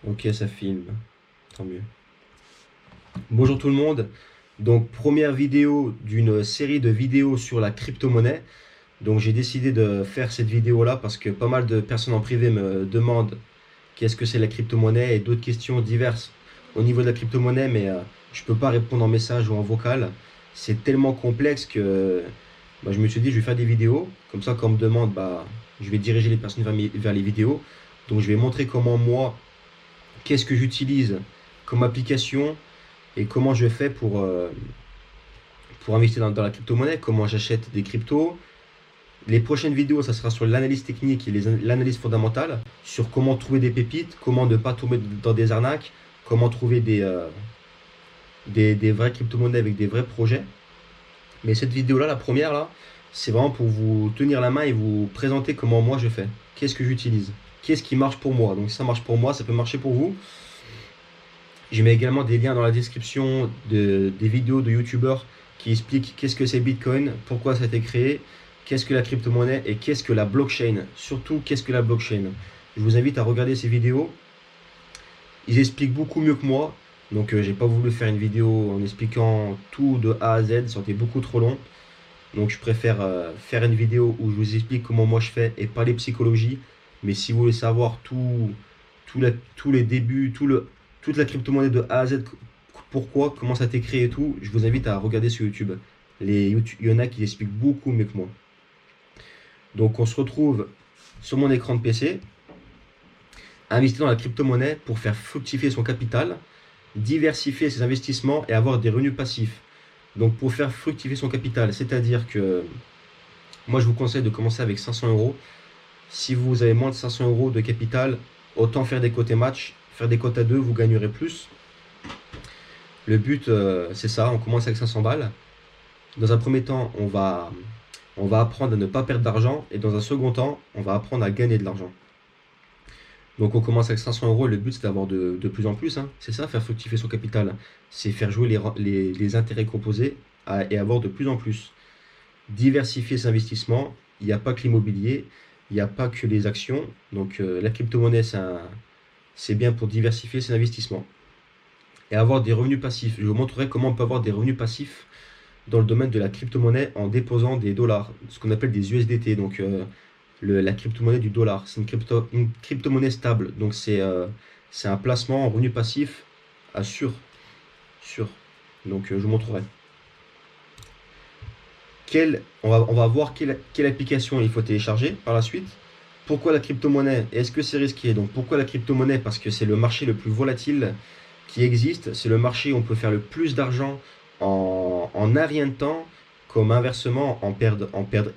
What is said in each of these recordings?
Ok, ça filme. Tant mieux. Bonjour tout le monde. Donc, première vidéo d'une série de vidéos sur la crypto-monnaie. Donc, j'ai décidé de faire cette vidéo-là parce que pas mal de personnes en privé me demandent qu'est-ce que c'est la crypto-monnaie et d'autres questions diverses au niveau de la crypto-monnaie, mais je ne peux pas répondre en message ou en vocal. C'est tellement complexe que je me suis dit, je vais faire des vidéos. Comme ça, quand on me demande, je vais diriger les personnes vers les vidéos. Donc, je vais montrer comment moi, qu'est-ce que j'utilise comme application et comment je fais pour investir dans la crypto-monnaie, comment j'achète des cryptos. Les prochaines vidéos, ça sera sur l'analyse technique et l'analyse fondamentale, sur comment trouver des pépites, comment ne pas tomber dans des arnaques, comment trouver des vraies crypto-monnaies avec des vrais projets. Mais cette vidéo-là, la première, là, c'est vraiment pour vous tenir la main et vous présenter comment moi je fais. Qu'est-ce que j'utilise? Qu'est-ce qui marche pour moi? Donc si ça marche pour moi, ça peut marcher pour vous. Je mets également des liens dans la description des vidéos de youtubeurs qui expliquent qu'est-ce que c'est Bitcoin, pourquoi ça a été créé, qu'est-ce que la crypto-monnaie et qu'est-ce que la blockchain. Surtout, qu'est-ce que la blockchain. Je vous invite à regarder ces vidéos. Ils expliquent beaucoup mieux que moi. Donc, j'ai pas voulu faire une vidéo en expliquant tout de A à Z. Ça aurait été beaucoup trop long. Donc, je préfère faire une vidéo où je vous explique comment moi je fais et pas les psychologies. Mais si vous voulez savoir tous les débuts, toute la crypto-monnaie de A à Z, pourquoi, comment ça a été créé et tout, je vous invite à regarder sur YouTube. Il y en a qui expliquent beaucoup mieux que moi. Donc on se retrouve sur mon écran de PC, investir dans la crypto-monnaie pour faire fructifier son capital, diversifier ses investissements et avoir des revenus passifs. Donc pour faire fructifier son capital, c'est-à-dire que moi je vous conseille de commencer avec 500 euros. Si vous avez moins de 500 euros de capital, autant faire des cotés match, faire des cotes à 2, vous gagnerez plus. Le but, c'est ça, on commence avec 500 balles. Dans un premier temps, on va apprendre à ne pas perdre d'argent. Et dans un second temps, on va apprendre à gagner de l'argent. Donc on commence avec 500 euros et le but, c'est d'avoir de plus en plus, hein. C'est ça, faire fructifier son capital. C'est faire jouer les intérêts composés et avoir de plus en plus. Diversifier ses investissements. Il n'y a pas que l'immobilier, il n'y a pas que les actions. Donc la crypto-monnaie, c'est bien pour diversifier ses investissements. Et avoir des revenus passifs. Je vous montrerai comment on peut avoir des revenus passifs dans le domaine de la crypto-monnaie en déposant des dollars, ce qu'on appelle des USDT, donc la crypto-monnaie du dollar. C'est une crypto-monnaie stable, donc c'est un placement en revenu passif à sûr. Donc je vous montrerai. On va voir quelle application il faut télécharger par la suite. Pourquoi la crypto-monnaie? Est-ce que c'est risqué? Donc pourquoi la crypto-monnaie? Parce que c'est le marché le plus volatile qui existe. C'est le marché où on peut faire le plus d'argent en un rien de temps, comme inversement en perdre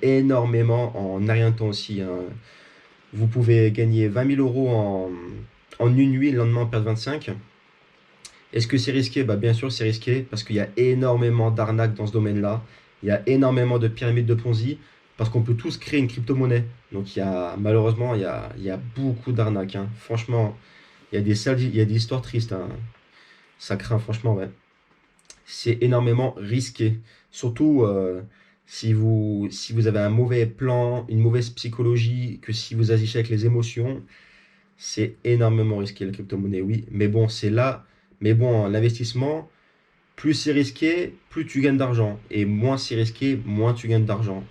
énormément en un rien de temps aussi, hein. Vous pouvez gagner 20 000 euros en une nuit, le lendemain en perdre 25. Est-ce que c'est risqué? Bien sûr, c'est risqué parce qu'il y a énormément d'arnaques dans ce domaine-là. Il y a énormément de pyramides de Ponzi parce qu'on peut tous créer une crypto-monnaie. Donc malheureusement, il y a beaucoup d'arnaques, hein. Franchement, il y a des histoires tristes, hein. Ça craint, franchement, ouais. C'est énormément risqué. Surtout si vous avez un mauvais plan, une mauvaise psychologie, que si vous agissez avec les émotions, c'est énormément risqué la crypto-monnaie, oui. Mais bon, c'est là. Mais bon, l'investissement, plus c'est risqué, plus tu gagnes d'argent. Et moins c'est risqué, moins tu gagnes d'argent.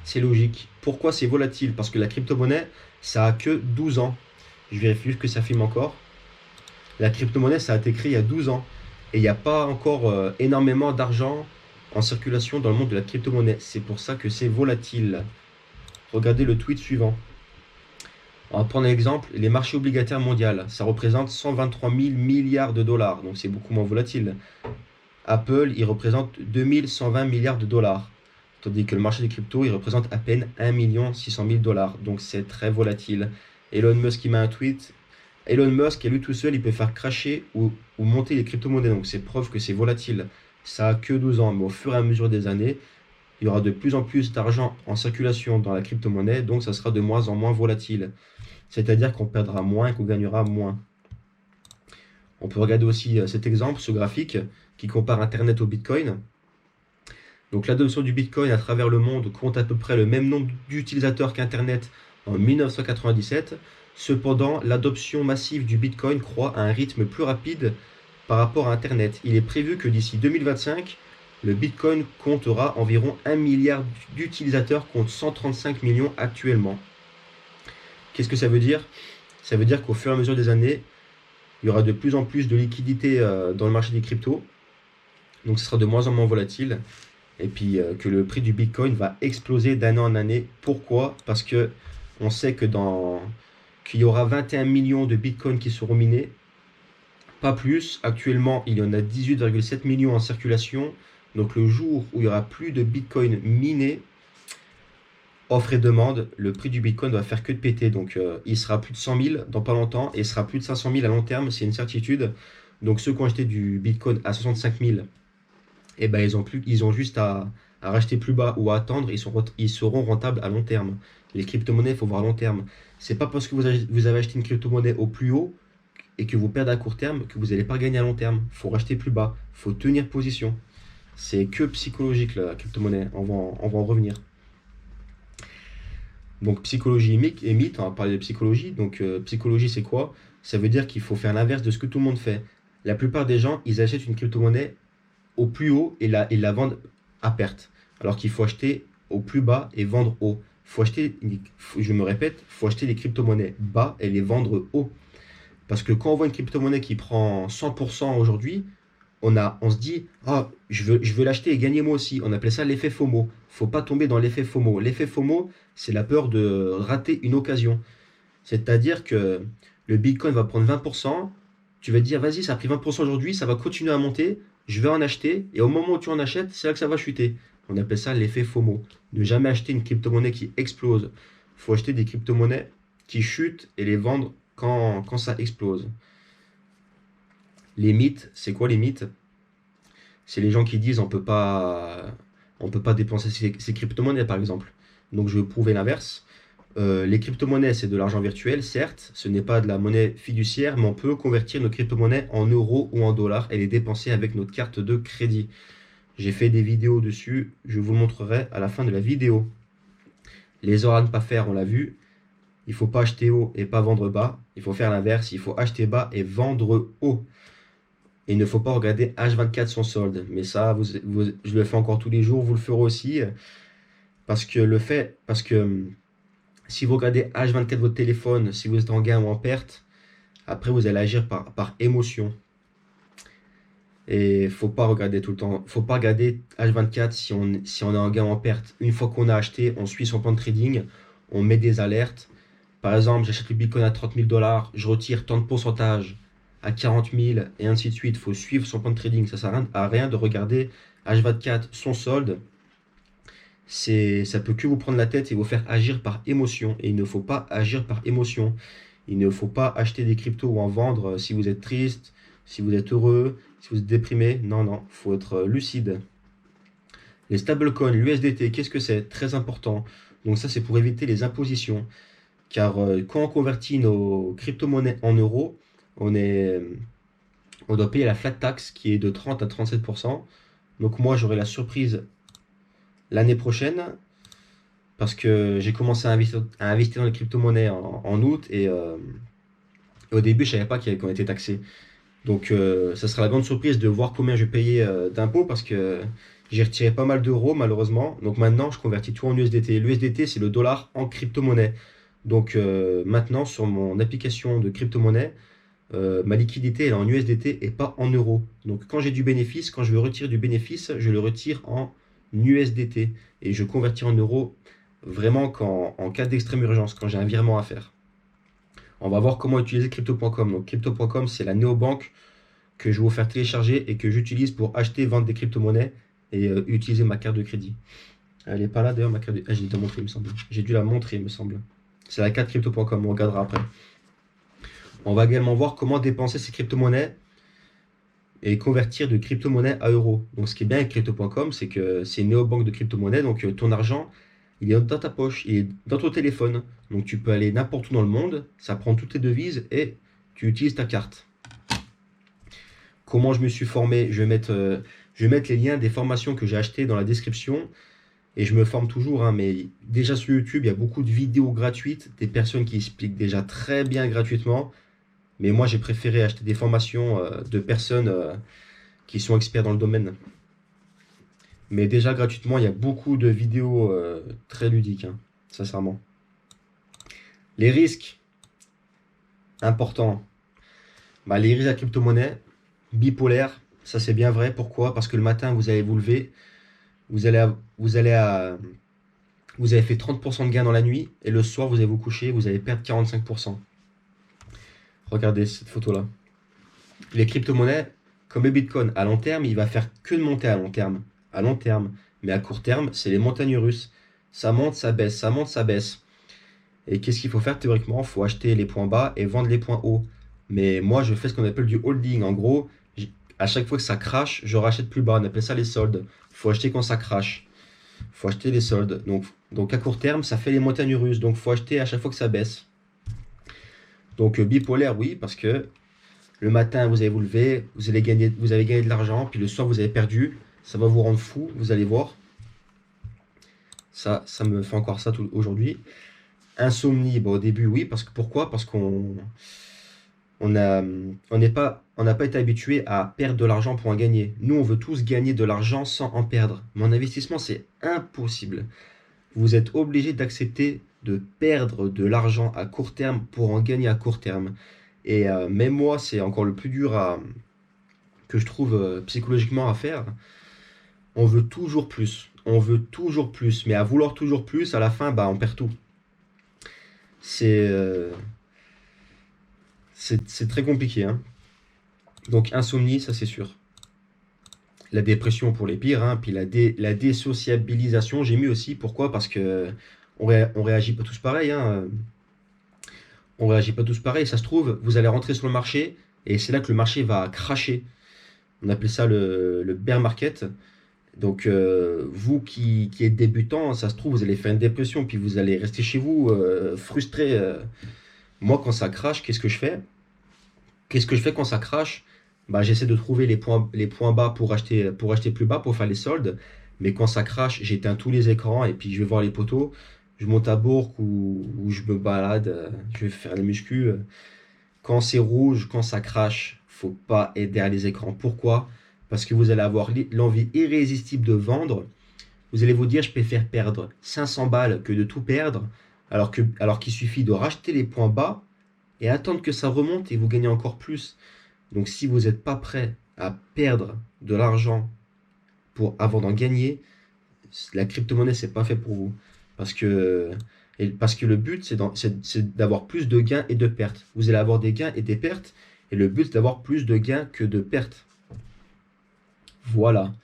C'est logique. Pourquoi c'est volatile? Parce que la crypto-monnaie, ça a que 12 ans. Je vérifie juste que ça filme encore. La crypto-monnaie, ça a été créé il y a 12 ans. Et il n'y a pas encore énormément d'argent en circulation dans le monde de la crypto-monnaie. C'est pour ça que c'est volatile. Regardez le tweet suivant. On va prendre l'exemple, les marchés obligataires mondiaux. Ça représente 123 000 milliards de dollars. Donc c'est beaucoup moins volatile. Apple, il représente 2120 milliards de dollars. Tandis que le marché des cryptos, il représente à peine 1 600 000 dollars. Donc c'est très volatile. Elon Musk, il met un tweet. Elon Musk, à lui tout seul, il peut faire crasher ou monter les crypto-monnaies. Donc c'est preuve que c'est volatile. Ça a que 12 ans, mais au fur et à mesure des années, il y aura de plus en plus d'argent en circulation dans la crypto-monnaie, donc ça sera de moins en moins volatile. C'est-à-dire qu'on perdra moins et qu'on gagnera moins. On peut regarder aussi cet exemple, ce graphique, qui compare Internet au Bitcoin. Donc l'adoption du Bitcoin à travers le monde compte à peu près le même nombre d'utilisateurs qu'Internet en 1997. Cependant, l'adoption massive du Bitcoin croît à un rythme plus rapide par rapport à Internet. Il est prévu que d'ici 2025, le Bitcoin comptera environ 1 milliard d'utilisateurs contre 135 millions actuellement. Qu'est-ce que ça veut dire? Ça veut dire qu'au fur et à mesure des années, il y aura de plus en plus de liquidités dans le marché des cryptos. Donc ce sera de moins en moins volatile. Et puis que le prix du Bitcoin va exploser d'année en année. Pourquoi? Parce que on sait qu'il y aura 21 millions de Bitcoins qui seront minés. Pas plus. Actuellement, il y en a 18,7 millions en circulation. Donc le jour où il n'y aura plus de Bitcoin minés, offre et demande, le prix du Bitcoin va faire que de péter. Donc il sera plus de 100 000 dans pas longtemps et il sera plus de 500 000 à long terme, c'est une certitude. Donc ceux qui ont acheté du Bitcoin à 65 000, eh ben, ils ont juste à racheter plus bas ou à attendre, ils seront rentables à long terme. Les crypto-monnaies, il faut voir à long terme. C'est pas parce que vous avez acheté une crypto-monnaie au plus haut et que vous perdez à court terme que vous n'allez pas gagner à long terme. Il faut racheter plus bas, il faut tenir position. C'est que psychologique la crypto-monnaie, on va en revenir. Donc psychologie et mythe, on va parler de psychologie. Donc psychologie c'est quoi? Ça veut dire qu'il faut faire l'inverse de ce que tout le monde fait. La plupart des gens, ils achètent une crypto-monnaie au plus haut et la vendent à perte. Alors qu'il faut acheter au plus bas et vendre haut. Je me répète, il faut acheter des crypto-monnaies bas et les vendre haut. Parce que quand on voit une crypto-monnaie qui prend 100% aujourd'hui, on se dit, ah, je veux l'acheter et gagner moi aussi. On appelle ça l'effet FOMO. Faut pas tomber dans l'effet FOMO. L'effet FOMO, c'est la peur de rater une occasion. C'est-à-dire que le Bitcoin va prendre 20%, tu vas te dire, vas-y, ça a pris 20% aujourd'hui, ça va continuer à monter, je vais en acheter, et au moment où tu en achètes, c'est là que ça va chuter. On appelle ça l'effet FOMO. Ne jamais acheter une crypto-monnaie qui explose. Il faut acheter des crypto-monnaies qui chutent et les vendre quand ça explose. Les mythes, c'est quoi les mythes? C'est les gens qui disent on peut pas dépenser ces crypto-monnaies par exemple. Donc je vais prouver l'inverse. Les crypto-monnaies, c'est de l'argent virtuel, certes, ce n'est pas de la monnaie fiduciaire, mais on peut convertir nos crypto-monnaies en euros ou en dollars et les dépenser avec notre carte de crédit. J'ai fait des vidéos dessus, je vous le montrerai à la fin de la vidéo. Les erreurs à ne pas faire, on l'a vu. Il ne faut pas acheter haut et pas vendre bas. Il faut faire l'inverse, il faut acheter bas et vendre haut. Et il ne faut pas regarder H24 son solde. Mais ça, je le fais encore tous les jours, vous le ferez aussi. Parce que si vous regardez H24 votre téléphone, si vous êtes en gain ou en perte, après vous allez agir par émotion. Et faut pas regarder tout le temps. Faut pas regarder H24 si on est en gain ou en perte. Une fois qu'on a acheté, on suit son plan de trading, on met des alertes. Par exemple, j'achète le Bitcoin à 30 000 $, je retire tant de pourcentage à 40 000 et ainsi de suite. Il faut suivre son plan de trading. Ça ne sert à rien de regarder H24 son solde. Ça peut que vous prendre la tête et vous faire agir par émotion. Et il ne faut pas agir par émotion. Il ne faut pas acheter des cryptos ou en vendre si vous êtes triste, si vous êtes heureux, si vous êtes déprimé. Non, non, il faut être lucide. Les stablecoins, l'USDT, qu'est-ce que c'est? Très important. Donc ça, c'est pour éviter les impositions. Car quand on convertit nos crypto-monnaies en euros, on doit payer la flat tax qui est de 30 à 37%. Donc moi, j'aurai la surprise l'année prochaine parce que j'ai commencé à investir dans les crypto-monnaies en août et au début, je ne savais pas qu'on était taxé. Donc ça sera la grande surprise de voir combien je payais d'impôts parce que j'ai retiré pas mal d'euros malheureusement. Donc maintenant, je convertis tout en USDT. L'USDT, c'est le dollar en crypto-monnaie. Donc maintenant, sur mon application de crypto-monnaie, ma liquidité elle est en USDT et pas en euros. Donc quand j'ai du bénéfice, quand je veux retirer du bénéfice, je le retire en USDT et je convertis en euros vraiment en cas d'extrême urgence, quand j'ai un virement à faire. On va voir comment utiliser crypto.com. Donc crypto.com, c'est la néobanque que je vais vous faire télécharger et que j'utilise pour acheter et vendre des crypto-monnaies et utiliser ma carte de crédit. Elle n'est pas là d'ailleurs, ma carte de... Ah, j'ai dû la montrer, il me semble. J'ai dû la montrer, il me semble. C'est la carte crypto.com, on regardera après. On va également voir comment dépenser ces crypto-monnaies et convertir de crypto-monnaies à euros. Donc ce qui est bien avec crypto.com, c'est que c'est une néobanque de crypto-monnaies, donc ton argent, il est dans ta poche, il est dans ton téléphone. Donc tu peux aller n'importe où dans le monde, ça prend toutes tes devises et tu utilises ta carte. Comment je me suis formé? Je vais mettre les liens des formations que j'ai achetées dans la description. Et je me forme toujours, hein, mais déjà sur YouTube, il y a beaucoup de vidéos gratuites, des personnes qui expliquent déjà très bien gratuitement. Mais moi, j'ai préféré acheter des formations de personnes qui sont experts dans le domaine. Mais déjà gratuitement, il y a beaucoup de vidéos très ludiques, hein, sincèrement. Les risques importants. Bah, les risques à crypto-monnaie, bipolaire, ça c'est bien vrai. Pourquoi? Parce que le matin, vous allez vous lever, vous allez, vous allez vous avez fait 30% de gain dans la nuit, et le soir, vous allez vous coucher, vous allez perdre 45%. Regardez cette photo-là. Les crypto-monnaies, comme le Bitcoin, à long terme, il va faire que de monter à long terme. À long terme. Mais à court terme, c'est les montagnes russes. Ça monte, ça baisse, ça monte, ça baisse. Et qu'est-ce qu'il faut faire théoriquement? Il faut acheter les points bas et vendre les points hauts. Mais moi, je fais ce qu'on appelle du holding. En gros, à chaque fois que ça crache, je rachète plus bas. On appelle ça les soldes. Il faut acheter quand ça crache. Il faut acheter les soldes. Donc à court terme, ça fait les montagnes russes. Donc il faut acheter à chaque fois que ça baisse. Donc bipolaire, oui, parce que le matin, vous allez vous lever, vous avez gagné de l'argent, puis le soir, vous avez perdu. Ça va vous rendre fou, vous allez voir. Ça me fait encore ça aujourd'hui. Insomnie, bon, au début, oui, parce que pourquoi? Parce qu'on on a, on n'a pas été habitué à perdre de l'argent pour en gagner. Nous, on veut tous gagner de l'argent sans en perdre. Mais en investissement, c'est impossible. Vous êtes obligé d'accepter de perdre de l'argent à court terme pour en gagner à court terme. Et même moi, c'est encore le plus dur que je trouve psychologiquement à faire. On veut toujours plus. On veut toujours plus. Mais à vouloir toujours plus, à la fin, bah, on perd tout. C'est c'est très compliqué, hein. Donc, insomnie, ça c'est sûr. La dépression pour les pires, hein. Puis la désociabilisation, j'ai mis aussi. Pourquoi? Parce que on réagit pas tous pareil, hein. On réagit pas tous pareil. Ça se trouve, vous allez rentrer sur le marché et c'est là que le marché va cracher. On appelle ça le bear market. Donc, vous qui êtes débutant, ça se trouve, vous allez faire une dépression, puis vous allez rester chez vous frustré. Moi, quand ça crache, qu'est-ce que je fais? Qu'est-ce que je fais quand ça crache? Bah, j'essaie de trouver les points bas pour acheter plus bas, pour faire les soldes. Mais quand ça crache, j'éteins tous les écrans et puis je vais voir les poteaux. Je monte à Bourg ou je me balade, je vais faire les muscu. Quand c'est rouge, quand ça crache, faut pas être derrière les écrans. Pourquoi? Parce que vous allez avoir l'envie irrésistible de vendre. Vous allez vous dire, je préfère perdre 500 balles que de tout perdre, alors qu'il suffit de racheter les points bas et attendre que ça remonte et vous gagnez encore plus. Donc si vous n'êtes pas prêt à perdre de l'argent avant d'en gagner, la crypto-monnaie, c'est pas fait pour vous. Parce que, parce que le but, c'est d'avoir plus de gains et de pertes. Vous allez avoir des gains et des pertes, et le but, c'est d'avoir plus de gains que de pertes. Voilà.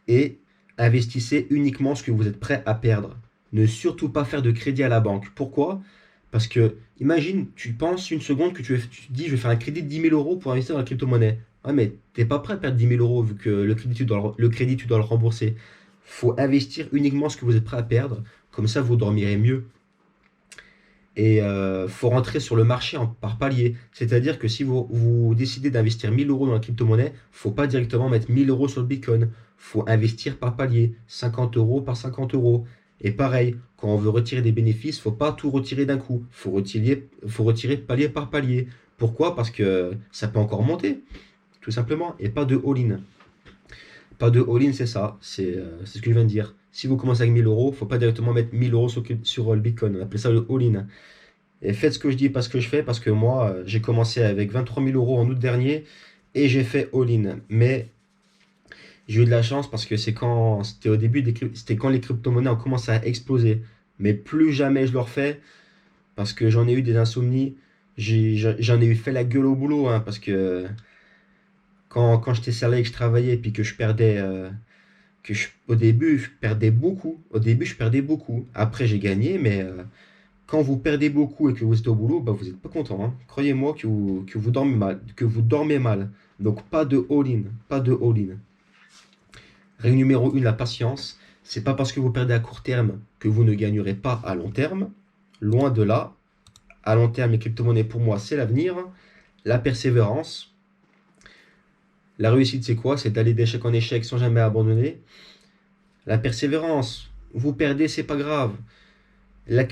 Et investissez uniquement ce que vous êtes prêt à perdre. Ne surtout pas faire de crédit à la banque. Pourquoi? Parce que, imagine, tu penses une seconde que tu te dis, je vais faire un crédit de 10 000 € pour investir dans la crypto-monnaie. Ouais, mais t'es pas prêt à perdre 10 000 € vu que le crédit, tu dois le rembourser. Faut investir uniquement ce que vous êtes prêt à perdre. Comme ça, vous dormirez mieux. Et faut rentrer sur le marché par palier. C'est-à-dire que si vous décidez d'investir 1 000 € dans la crypto-monnaie, faut pas directement mettre 1 000 € sur le Bitcoin. Faut investir par palier, 50 € par 50 euros. Et pareil, quand on veut retirer des bénéfices, faut pas tout retirer d'un coup. Faut retirer palier par palier. Pourquoi? Parce que ça peut encore monter, tout simplement. Et pas de all-in. Pas de all-in, c'est ça. C'est ce que je viens de dire. Si vous commencez avec 1 000 €, faut pas directement mettre 1 000 € sur le Bitcoin. On appelle ça le all-in. Et faites ce que je dis, pas ce que je fais, parce que moi, j'ai commencé avec 23 000 € en août dernier et j'ai fait all-in. Mais j'ai eu de la chance parce que c'était au début, c'était quand les crypto-monnaies ont commencé à exploser. Mais plus jamais je le refais parce que j'en ai eu des insomnies. J'en ai eu fait la gueule au boulot, hein, parce que quand j'étais salarié et que je travaillais, puis que je perdais, au début, je perdais beaucoup. Au début, je perdais beaucoup. Après, j'ai gagné, mais quand vous perdez beaucoup et que vous êtes au boulot, bah, vous n'êtes pas content, hein. Croyez-moi que vous dormez mal, que vous dormez mal. Donc, pas de all-in, pas de all-in. Règle numéro 1, la patience. C'est pas parce que vous perdez à court terme que vous ne gagnerez pas à long terme. Loin de là. À long terme, les crypto-monnaies, pour moi, c'est l'avenir. La persévérance. La réussite, c'est quoi? C'est d'aller d'échec en échec sans jamais abandonner. La persévérance. vous perdez, c'est pas grave.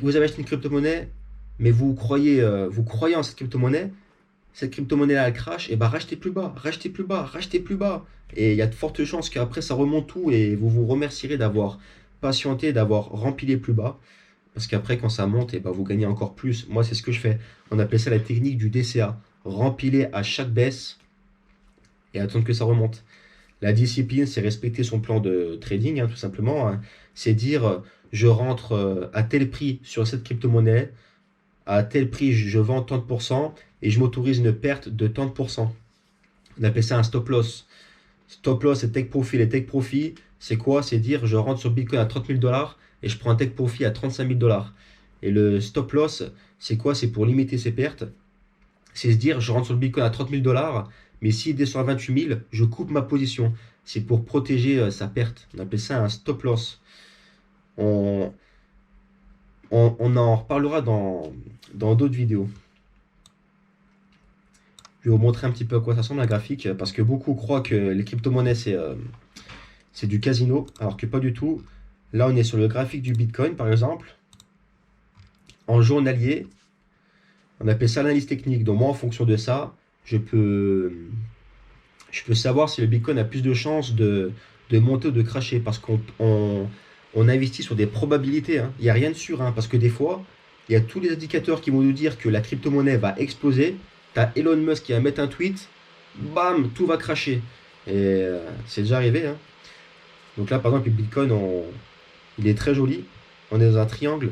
Vous avez acheté une crypto-monnaie, mais vous croyez en cette crypto-monnaie-là, elle crash, et bah rachetez plus bas, rachetez plus bas, rachetez plus bas. Et il y a de fortes chances qu'après ça remonte tout et vous vous remercierez d'avoir patienté, d'avoir rempli les plus bas. Parce qu'après, quand ça monte, et bah, vous gagnez encore plus. Moi, c'est ce que je fais. On appelle ça la technique du DCA. Rempiler à chaque baisse et attendre que ça remonte. La discipline, c'est respecter son plan de trading, hein, tout simplement, hein. C'est dire, je rentre à tel prix sur cette crypto-monnaie, à tel prix, je vends tant de pourcents et je m'autorise une perte de tant de pourcents. On appelle ça un stop loss. Stop loss et take profit. Les take profit, c'est quoi? C'est dire, je rentre sur Bitcoin à 30 000 dollars et je prends un take profit à 35 000 dollars. Et le stop loss, c'est quoi? C'est pour limiter ses pertes. C'est se dire, je rentre sur le Bitcoin à 30 000 dollars, mais s'il descend à 28 000, je coupe ma position. C'est pour protéger sa perte. On appelle ça un stop loss. On, on en reparlera dans d'autres vidéos. Je vais vous montrer un petit peu à quoi ça ressemble un graphique, parce que beaucoup croient que les crypto-monnaies, c'est du casino, alors que pas du tout. Là, on est sur le graphique du Bitcoin, par exemple. En journalier, on appelle ça l'analyse technique. Donc moi, en fonction de ça, je peux savoir si le Bitcoin a plus de chances de monter ou de crasher, parce qu'on investit sur des probabilités, hein. Il n'y a rien de sûr, hein, parce que des fois, il y a tous les indicateurs qui vont nous dire que la crypto-monnaie va exploser. Tu as Elon Musk qui va mettre un tweet, bam, tout va cracher. Et c'est déjà arrivé, hein. Donc là, par exemple, le Bitcoin, il est très joli. On est dans un triangle.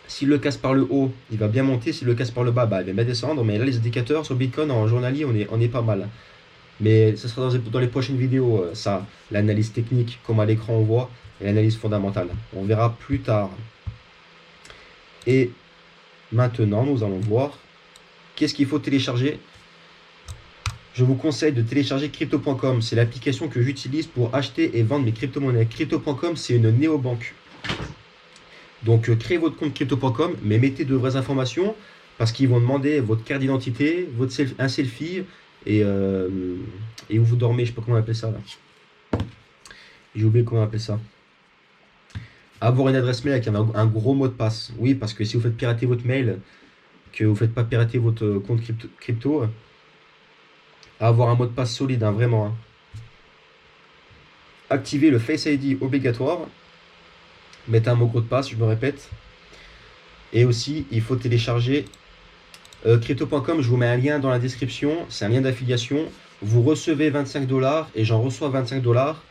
S'il le casse par le haut, il va bien monter. S'il le casse par le bas, bah, il va bien descendre. Mais là, les indicateurs sur Bitcoin en journalier, on est pas mal. Mais ce sera dans les prochaines vidéos, ça, l'analyse technique, comme à l'écran on voit, et l'analyse fondamentale. On verra plus tard. Et maintenant, nous allons voir qu'est-ce qu'il faut télécharger. Je vous conseille de télécharger crypto.com. C'est l'application que j'utilise pour acheter et vendre mes crypto-monnaies. Crypto.com, c'est une néobanque. Donc, créez votre compte crypto.com, mais mettez de vraies informations parce qu'ils vont demander votre carte d'identité, un selfie et où vous dormez. Je ne sais pas comment on appelle ça là. J'ai oublié comment on appelle ça. Avoir une adresse mail avec un gros mot de passe. Oui, parce que si vous faites pirater votre mail, que vous ne faites pas pirater votre compte crypto, avoir un mot de passe solide, hein, vraiment, hein. Activer le Face ID obligatoire. Mettez un mot de passe, je me répète. Et aussi, il faut télécharger crypto.com. Je vous mets un lien dans la description. C'est un lien d'affiliation. Vous recevez 25 dollars et j'en reçois 25 dollars.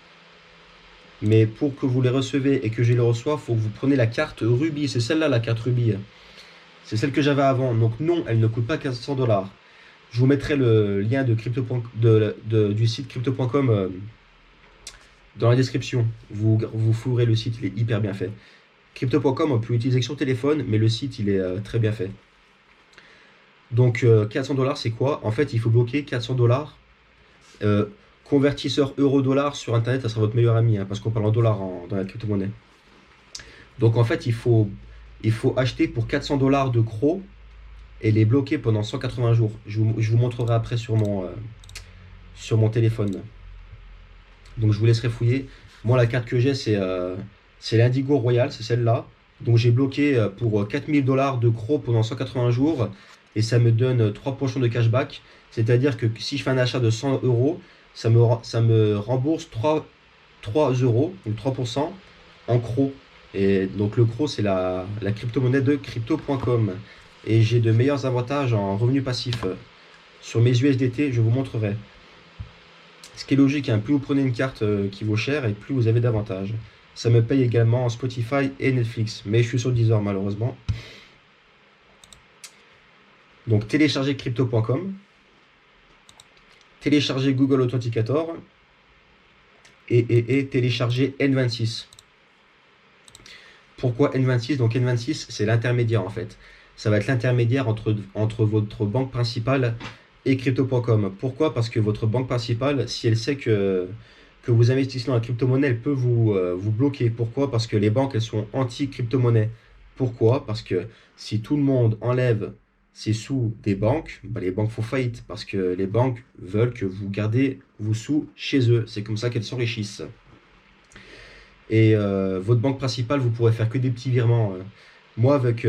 Mais pour que vous les recevez et que je les reçois, il faut que vous preniez la carte Ruby. C'est celle-là, la carte Ruby. C'est celle que j'avais avant. Donc non, elle ne coûte pas 400 dollars. Je vous mettrai le lien du site crypto.com dans la description. Vous fouillerez le site, il est hyper bien fait. Crypto.com, on peut l'utiliser sur téléphone, mais le site, il est très bien fait. Donc 400 dollars, c'est quoi? En fait, il faut bloquer 400 dollars. Convertisseur euro-dollar sur Internet, ça sera votre meilleur ami, hein, parce qu'on parle en dollars dans la crypto-monnaie. Donc en fait, il faut acheter pour 400 dollars de CRO et les bloquer pendant 180 jours. Je vous montrerai après sur mon téléphone. Donc je vous laisserai fouiller. Moi, la carte que j'ai, c'est l'Indigo Royal, c'est celle-là. Donc j'ai bloqué pour 4000 dollars de CRO pendant 180 jours et ça me donne 3% de cashback. C'est-à-dire que si je fais un achat de 100 euros, ça me rembourse 3 euros, donc 3% en CRO. Et donc le CRO, c'est la crypto-monnaie de crypto.com. Et j'ai de meilleurs avantages en revenus passifs. Sur mes USDT, je vous montrerai. Ce qui est logique, hein, plus vous prenez une carte qui vaut cher et plus vous avez d'avantages. Ça me paye également en Spotify et Netflix. Mais je suis sur Deezer malheureusement. Donc téléchargez crypto.com. Téléchargez Google Authenticator. Et téléchargez N26. Pourquoi N26? Donc N26, c'est l'intermédiaire en fait. Ça va être l'intermédiaire entre votre banque principale et crypto.com. Pourquoi? Parce que votre banque principale, si elle sait que vous investissez dans la crypto-monnaie, elle peut vous bloquer. Pourquoi? Parce que les banques, elles sont anti-crypto-monnaie. Pourquoi? Parce que si tout le monde enlève ses sous des banques, bah les banques font faillite. Parce que les banques veulent que vous gardez vos sous chez eux. C'est comme ça qu'elles s'enrichissent. Et votre banque principale, vous pourrez faire que des petits virements. Moi, avec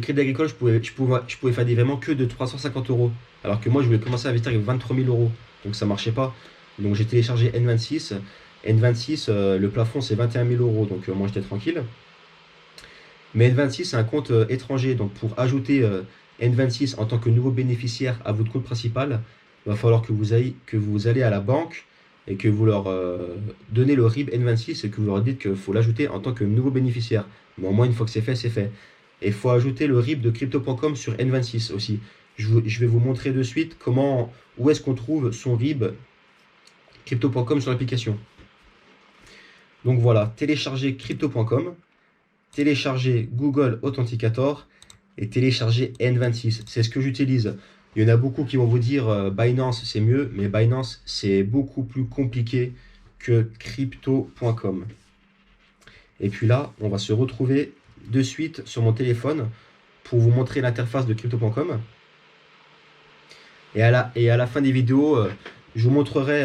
Crédit Agricole, je pouvais faire des virements que de 350 euros. Alors que moi, je voulais commencer à investir avec 23 000 euros. Donc ça marchait pas. Donc j'ai téléchargé N26. N26, le plafond, c'est 21 000 euros. Donc moi, j'étais tranquille. Mais N26, c'est un compte étranger. Donc pour ajouter N26 en tant que nouveau bénéficiaire à votre compte principal, il va falloir que vous allez à la banque et que vous leur donnez le RIB N26 et que vous leur dites qu'il faut l'ajouter en tant que nouveau bénéficiaire. Mais au moins, une fois que c'est fait, c'est fait. Et il faut ajouter le RIB de crypto.com sur N26 aussi. Je vais vous montrer de suite où est-ce qu'on trouve son RIB crypto.com sur l'application. Donc voilà, téléchargez crypto.com, téléchargez Google Authenticator et téléchargez N26. C'est ce que j'utilise. Il y en a beaucoup qui vont vous dire Binance c'est mieux, mais Binance c'est beaucoup plus compliqué que crypto.com. Et puis là, on va se retrouver de suite sur mon téléphone pour vous montrer l'interface de crypto.com. Et à la fin des vidéos, je vous montrerai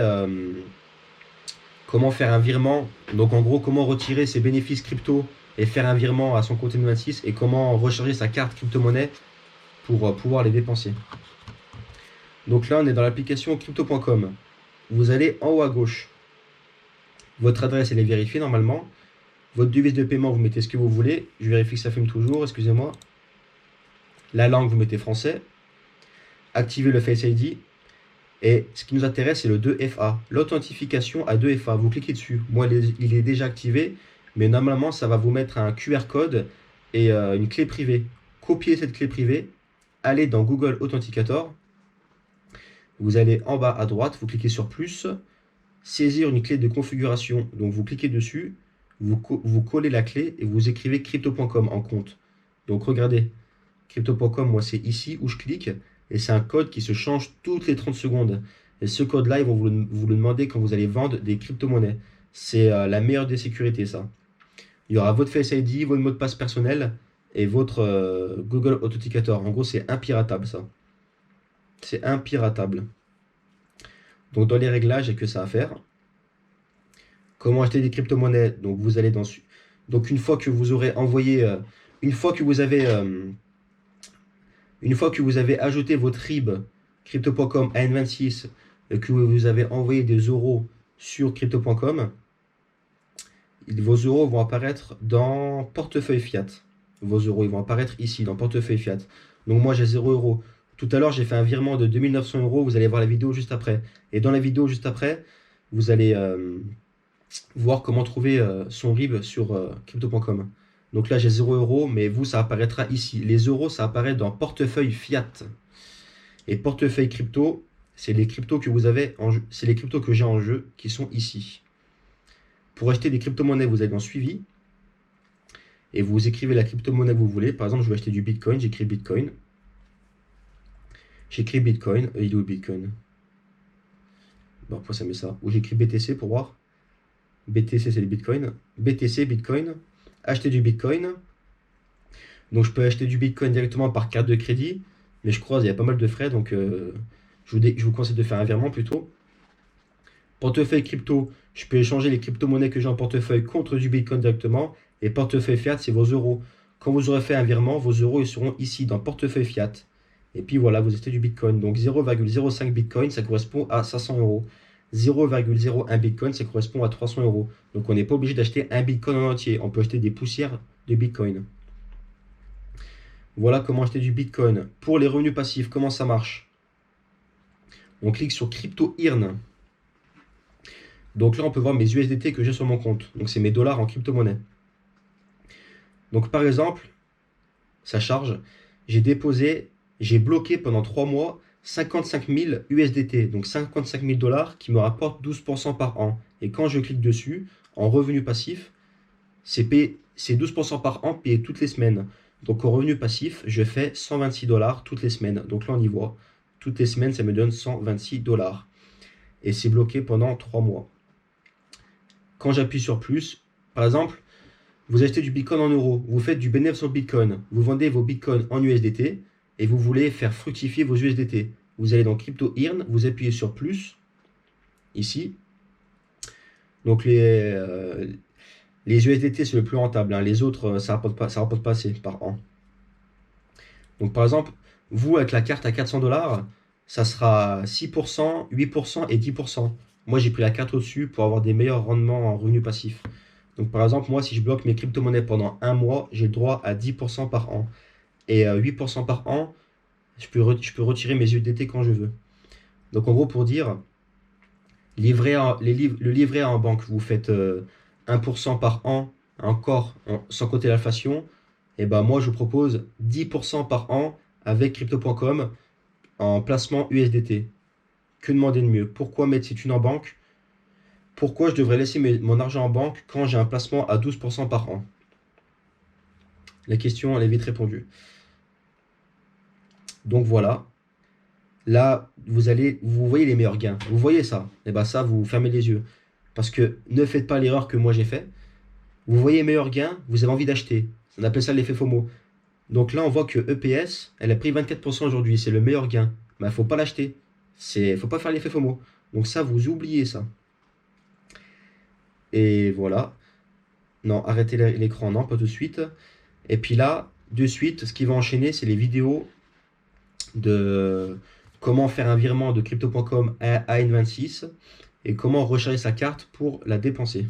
comment faire un virement. Donc en gros, comment retirer ses bénéfices crypto et faire un virement à son compte N26 et comment recharger sa carte crypto-monnaie pour pouvoir les dépenser. Donc là, on est dans l'application crypto.com. Vous allez en haut à gauche. Votre adresse, elle est vérifiée normalement. Votre devise de paiement, vous mettez ce que vous voulez. Je vérifie que ça filme toujours, excusez-moi. La langue, vous mettez français. Activez le Face ID. Et ce qui nous intéresse, c'est le 2FA. L'authentification à 2FA. Vous cliquez dessus. Moi, il est déjà activé. Mais normalement, ça va vous mettre un QR code et une clé privée. Copiez cette clé privée. Allez dans Google Authenticator. Vous allez en bas à droite. Vous cliquez sur plus. Saisir une clé de configuration. Donc, vous cliquez dessus. Vous collez la clé et vous écrivez crypto.com en compte. Donc, regardez. Crypto.com, moi, c'est ici où je clique. Et c'est un code qui se change toutes les 30 secondes. Et ce code-là, ils vont vous le demander quand vous allez vendre des crypto-monnaies. C'est la meilleure des sécurités, ça. Il y aura votre Face ID, votre mot de passe personnel et votre Google Authenticator. En gros, c'est impiratable, ça. C'est impiratable. Donc, dans les réglages, il n'y a que ça à faire. Comment acheter des crypto-monnaies? Donc, vous allez dans... Donc, une fois que vous aurez envoyé... une fois que vous avez ajouté votre RIB crypto.com à N26 et que vous avez envoyé des euros sur crypto.com, vos euros vont apparaître dans portefeuille fiat. Vos euros, ils vont apparaître ici, dans portefeuille fiat. Donc moi, j'ai 0 euros. Tout à l'heure, j'ai fait un virement de 2900 euros. Vous allez voir la vidéo juste après. Et dans la vidéo juste après, vous allez voir comment trouver son RIB sur crypto.com. Donc là, j'ai 0 euros, mais vous, ça apparaîtra ici. Les euros, ça apparaît dans portefeuille fiat. Et portefeuille crypto, c'est les cryptos que vous avez en jeu. C'est les cryptos que j'ai en jeu qui sont ici. Pour acheter des crypto-monnaies, vous allez dans suivi. Et vous écrivez la crypto-monnaie que vous voulez. Par exemple, je veux acheter du Bitcoin, j'écris Bitcoin. J'écris Bitcoin. Il est où Bitcoin? Bon, pourquoi ça met ça? Ou j'écris BTC pour voir. BTC, c'est le Bitcoin. BTC, Bitcoin. Acheter du Bitcoin. Donc, je peux acheter du Bitcoin directement par carte de crédit. Mais je crois qu'il y a pas mal de frais. Donc, je vous conseille de faire un virement plutôt. Portefeuille crypto, je peux échanger les crypto-monnaies que j'ai en portefeuille contre du Bitcoin directement. Et portefeuille fiat, c'est vos euros. Quand vous aurez fait un virement, vos euros ils seront ici dans portefeuille fiat. Et puis voilà, vous achetez du Bitcoin. Donc 0,05 Bitcoin, ça correspond à 500 euros. 0,01 Bitcoin, ça correspond à 300 euros. Donc on n'est pas obligé d'acheter un Bitcoin en entier. On peut acheter des poussières de Bitcoin. Voilà comment acheter du Bitcoin. Pour les revenus passifs, comment ça marche? On clique sur Crypto Earn. Donc là, on peut voir mes USDT que j'ai sur mon compte. Donc c'est mes dollars en crypto-monnaie. Donc par exemple, ça charge. J'ai bloqué pendant 3 mois 55 000 USDT. Donc 55 000 dollars qui me rapportent 12% par an. Et quand je clique dessus, en revenu passif, c'est 12% par an payé toutes les semaines. Donc en revenu passif, je fais 126 dollars toutes les semaines. Donc là, on y voit. Toutes les semaines, ça me donne 126 dollars. Et c'est bloqué pendant 3 mois. Quand j'appuie sur plus, par exemple, vous achetez du Bitcoin en euros, vous faites du bénéfice sur Bitcoin, vous vendez vos Bitcoins en USDT et vous voulez faire fructifier vos USDT. Vous allez dans Crypto Earn, vous appuyez sur plus, ici. Donc les USDT, c'est le plus rentable, hein. Les autres, ça rapporte pas assez par an. Donc par exemple, vous avec la carte à 400 dollars, ça sera 6%, 8% et 10%. Moi, j'ai pris la carte au-dessus pour avoir des meilleurs rendements en revenus passifs. Donc par exemple, moi, si je bloque mes crypto-monnaies pendant un mois, j'ai le droit à 10% par an. Et 8% par an, je peux retirer mes USDT quand je veux. Donc en gros, pour dire, le livret A en banque, vous faites 1% par an, encore sans compter l'inflation. Et ben moi, je vous propose 10% par an avec crypto.com en placement USDT. Que demander de mieux? Pourquoi mettre ces thunes en banque? Pourquoi je devrais laisser mon argent en banque quand j'ai un placement à 12% par an? La question, elle est vite répondue. Donc voilà. Là, vous voyez les meilleurs gains. Vous voyez ça. Et bien ça, vous fermez les yeux. Parce que ne faites pas l'erreur que moi j'ai fait. Vous voyez les meilleurs gains, vous avez envie d'acheter. On appelle ça l'effet FOMO. Donc là, on voit que EPS, elle a pris 24% aujourd'hui. C'est le meilleur gain. Mais il ne faut pas l'acheter. Il ne faut pas faire l'effet FOMO. Donc ça, vous oubliez ça. Et voilà. Non, arrêtez l'écran, non, pas tout de suite. Et puis là, de suite, ce qui va enchaîner, c'est les vidéos de comment faire un virement de crypto.com à N26 et comment recharger sa carte pour la dépenser.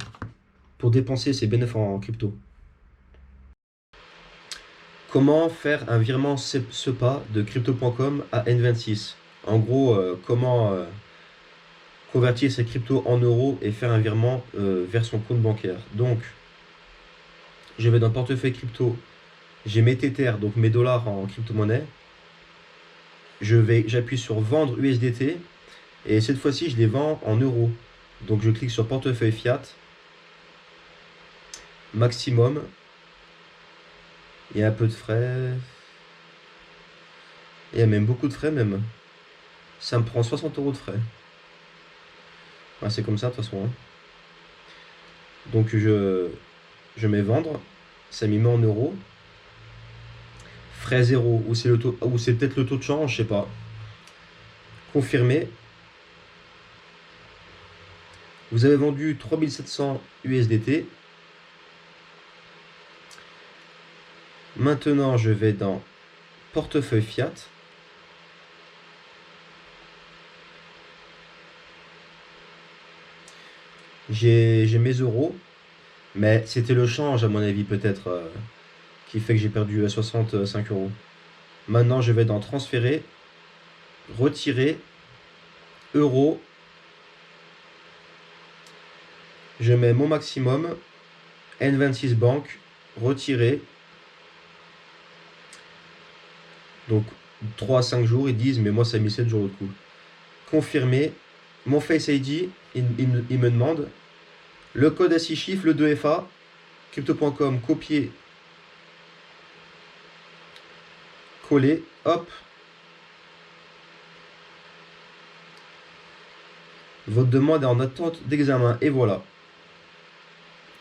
Pour dépenser ses bénéfices en crypto. Comment faire un virement SEPA de crypto.com à N26? En gros, comment convertir ses cryptos en euros et faire un virement vers son compte bancaire. Donc, je vais dans portefeuille crypto, j'ai mes Tether, donc mes dollars en crypto-monnaie. J'appuie sur vendre USDT et cette fois-ci, je les vends en euros. Donc, je clique sur portefeuille fiat, maximum. Il y a un peu de frais. Il y a même beaucoup de frais même. Ça me prend 60 € de frais. Ouais, c'est comme ça de toute façon, hein. Donc je mets vendre, ça m'y met en euros. Frais zéro, ou c'est le taux, ou c'est peut-être le taux de change, je sais pas. Confirmer. Vous avez vendu 3700 USDT. Maintenant, je vais dans portefeuille fiat. J'ai mes euros, mais c'était le change à mon avis peut-être qui fait que j'ai perdu 65 €. Maintenant, je vais dans transférer, retirer, euros. Je mets mon maximum, N26 banque, retirer. Donc 3 à 5 jours, ils disent, mais moi ça a mis 7 jours de coup. Confirmer. Mon Face ID, il me demande. Le code à 6 chiffres, le 2FA, crypto.com, copier, coller, hop. Votre demande est en attente d'examen. Et voilà.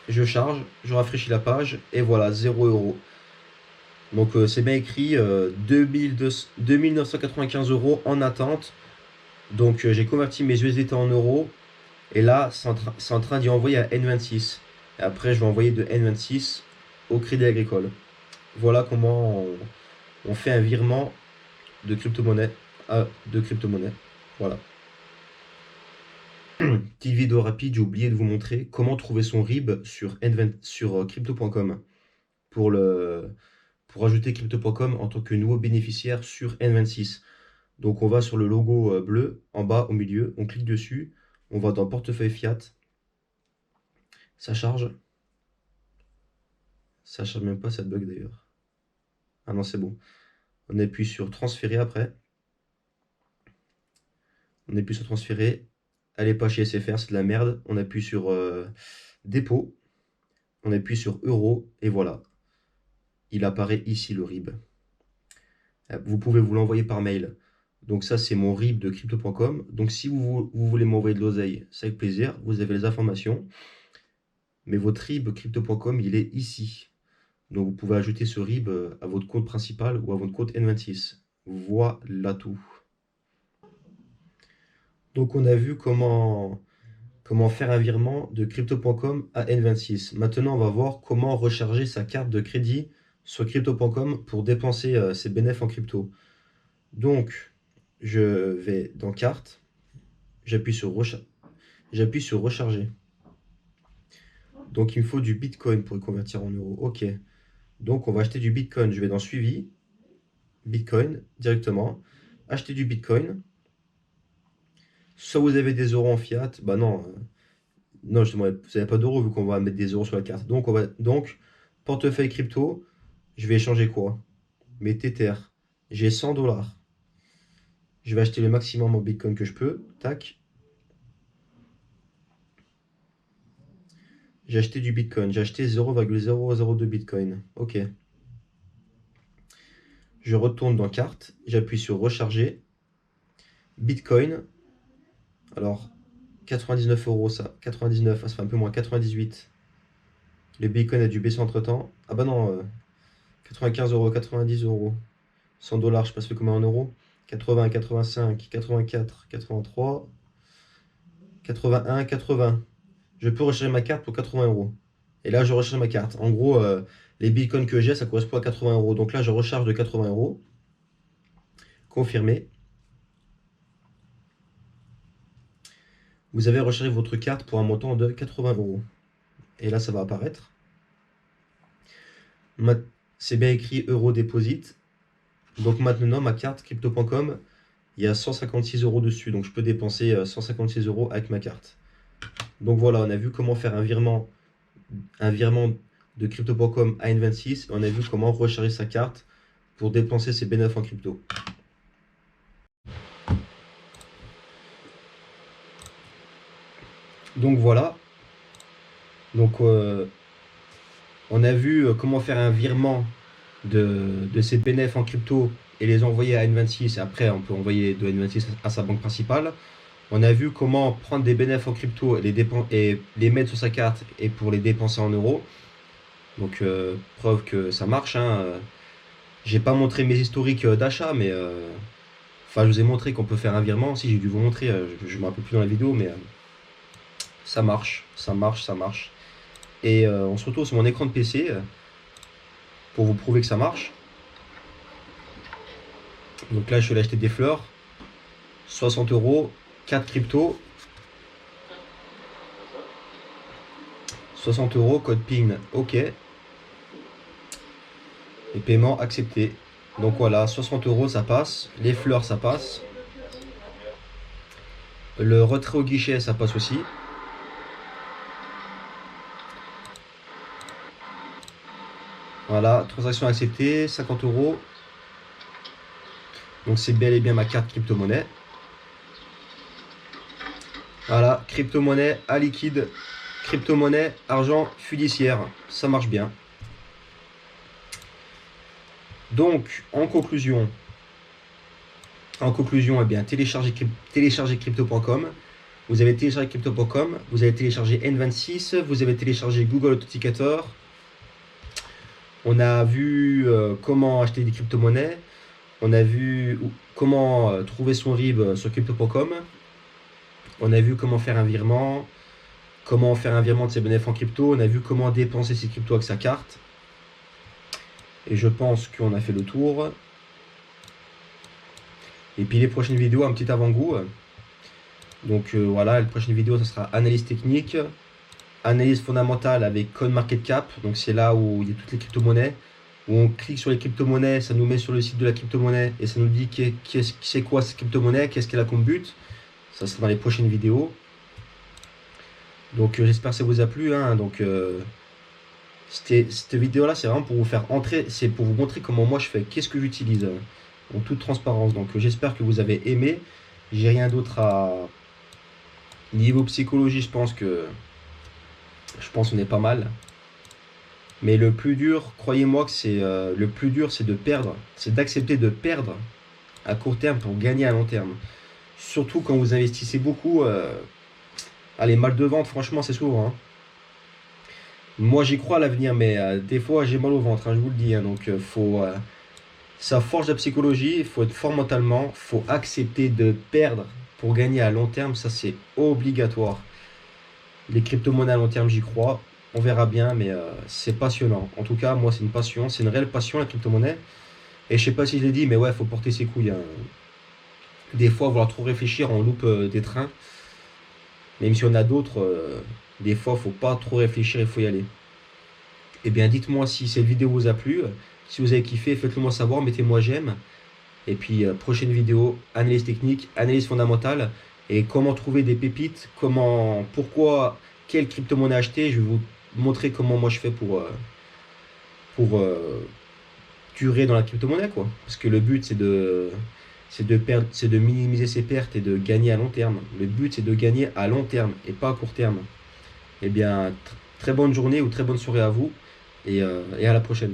Je charge, je rafraîchis la page, et voilà, 0 €. Donc c'est bien écrit, 2995 € en attente. Donc j'ai converti mes USDT en euros. Et là, c'est en train d'y envoyer à N26. Et après, je vais envoyer de N26 au Crédit Agricole. Voilà comment on fait un virement de crypto-monnaie à de crypto-monnaie. Voilà. Petite vidéo rapide, j'ai oublié de vous montrer comment trouver son RIB sur crypto.com pour ajouter crypto.com en tant que nouveau bénéficiaire sur N26. Donc on va sur le logo bleu en bas au milieu, on clique dessus, on va dans portefeuille fiat, ça charge. Ça charge même pas, ça bug d'ailleurs. Ah non, c'est bon. On appuie sur transférer après. On appuie sur transférer. Allez pas chez SFR, c'est de la merde. On appuie sur dépôt. On appuie sur euro et voilà. Il apparaît ici le RIB. Vous pouvez vous l'envoyer par mail. Donc ça, c'est mon RIB de crypto.com. Donc si vous voulez m'envoyer de l'oseille, c'est avec plaisir. Vous avez les informations. Mais votre RIB crypto.com, il est ici. Donc vous pouvez ajouter ce RIB à votre compte principal ou à votre compte N26. Voilà tout. Donc on a vu comment Comment faire un virement de crypto.com à N26. Maintenant, on va voir comment recharger sa carte de crédit sur crypto.com pour dépenser ses bénéfices en crypto. Donc, je vais dans carte, j'appuie sur recharger. Donc, il me faut du Bitcoin pour le convertir en euros. OK. Donc, on va acheter du Bitcoin. Je vais dans suivi, Bitcoin directement, acheter du Bitcoin. Soit vous avez des euros en fiat, bah non, non, justement, vous n'avez pas d'euros vu qu'on va mettre des euros sur la carte. Donc, portefeuille crypto, je vais échanger quoi? Mes Tether. J'ai 100 dollars. Je vais acheter le maximum en Bitcoin que je peux. Tac. J'ai acheté du Bitcoin. J'ai acheté 0,002 Bitcoin. OK. Je retourne dans carte. J'appuie sur recharger. Bitcoin. Alors, 99 euros ça. 99, ça fait un peu moins. 98. Le Bitcoin a dû baisser entre temps. Ah bah non, 95 euros, 90 euros. 100 dollars, je passe le combien en euros? 80, 85, 84, 83, 81, 80. Je peux recharger ma carte pour 80 euros. Et là, je recharge ma carte. En gros, les bitcoins que j'ai, ça correspond à 80 euros. Donc là, je recharge de 80 euros. Confirmé. Vous avez rechargé votre carte pour un montant de 80 euros. Et là, ça va apparaître. C'est bien écrit Euro Deposit. Donc maintenant, ma carte crypto.com, il y a 156 euros dessus. Donc je peux dépenser 156 euros avec ma carte. Donc voilà, on a vu comment faire un virement de crypto.com à N26. On a vu comment recharger sa carte pour dépenser ses bénéfices en crypto. Donc voilà. Donc on a vu comment faire un virement de ses bénéfices en crypto et les envoyer à N26. Et après, on peut envoyer de N26 à sa banque principale. On a vu comment prendre des bénéfices en crypto et les mettre sur sa carte et pour les dépenser en euros. Donc preuve que ça marche. Hein. J'ai pas montré mes historiques d'achat, mais enfin, je vous ai montré qu'on peut faire un virement. Si, j'ai dû vous montrer, je me rappelle plus dans la vidéo, mais ça marche, ça marche, ça marche. Et on se retrouve sur mon écran de PC pour vous prouver que ça marche. Donc là, je suis allé acheter des fleurs, 60 euros, 4 cryptos, 60 euros, code PIN, OK. Et paiement accepté. Donc voilà, 60 euros, ça passe. Les fleurs, ça passe. Le retrait au guichet, ça passe aussi. Voilà, transaction acceptée, 50 euros. Donc c'est bel et bien ma carte crypto-monnaie. Voilà, crypto-monnaie à liquide, crypto-monnaie, argent fiduciaire. Ça marche bien. Donc, en conclusion, eh bien, téléchargez crypto.com. Vous avez téléchargé crypto.com, vous avez téléchargé N26, vous avez téléchargé Google Authenticator. On a vu comment acheter des crypto-monnaies. On a vu comment trouver son RIB sur crypto.com. On a vu comment faire un virement, de ses bénéfices en crypto. On a vu comment dépenser ses cryptos avec sa carte. Et je pense qu'on a fait le tour. Et puis les prochaines vidéos, un petit avant-goût. Donc voilà, la prochaine vidéo, ça sera analyse technique, analyse fondamentale avec CoinMarketCap. Donc c'est là où il y a toutes les crypto-monnaies. Où on clique sur les crypto-monnaies, ça nous met sur le site de la crypto-monnaie et ça nous dit c'est quoi cette crypto-monnaie, qu'est-ce qu'elle a comme but. Ça sera dans les prochaines vidéos. Donc j'espère que ça vous a plu. Hein. Donc cette vidéo-là, c'est vraiment pour vous faire entrer, c'est pour vous montrer comment moi je fais, qu'est-ce que j'utilise en toute transparence. Donc j'espère que vous avez aimé. J'ai rien d'autre à... Niveau psychologie, je pense qu'on est pas mal. Mais le plus dur, croyez-moi que le plus dur, c'est de perdre. C'est d'accepter de perdre à court terme pour gagner à long terme. Surtout quand vous investissez beaucoup. Allez, mal de ventre, franchement, c'est souvent. Hein. Moi, j'y crois à l'avenir, mais des fois, j'ai mal au ventre, hein, je vous le dis. Hein, donc, ça forge la psychologie, il faut être fort mentalement, il faut accepter de perdre pour gagner à long terme, ça c'est obligatoire. Les crypto-monnaies à long terme, j'y crois. On verra bien, mais c'est passionnant. En tout cas, moi, c'est une passion. C'est une réelle passion, la crypto-monnaie. Et je sais pas si je l'ai dit, mais ouais, faut porter ses couilles, hein. Des fois, vouloir trop réfléchir, on loupe des trains. Même si on a d'autres, des fois, faut pas trop réfléchir, il faut y aller. Eh bien, dites-moi si cette vidéo vous a plu. Si vous avez kiffé, faites-le moi savoir, mettez-moi j'aime. Et puis, prochaine vidéo, analyse technique, analyse fondamentale et comment trouver des pépites, pourquoi, quelle crypto-monnaie acheter. Je vais vous montrer comment moi je fais pour durer dans la crypto-monnaie, quoi. Parce que le but, c'est de minimiser ses pertes et de gagner à long terme. Le but, c'est de gagner à long terme et pas à court terme. Eh bien, très bonne journée ou très bonne soirée à vous et à la prochaine.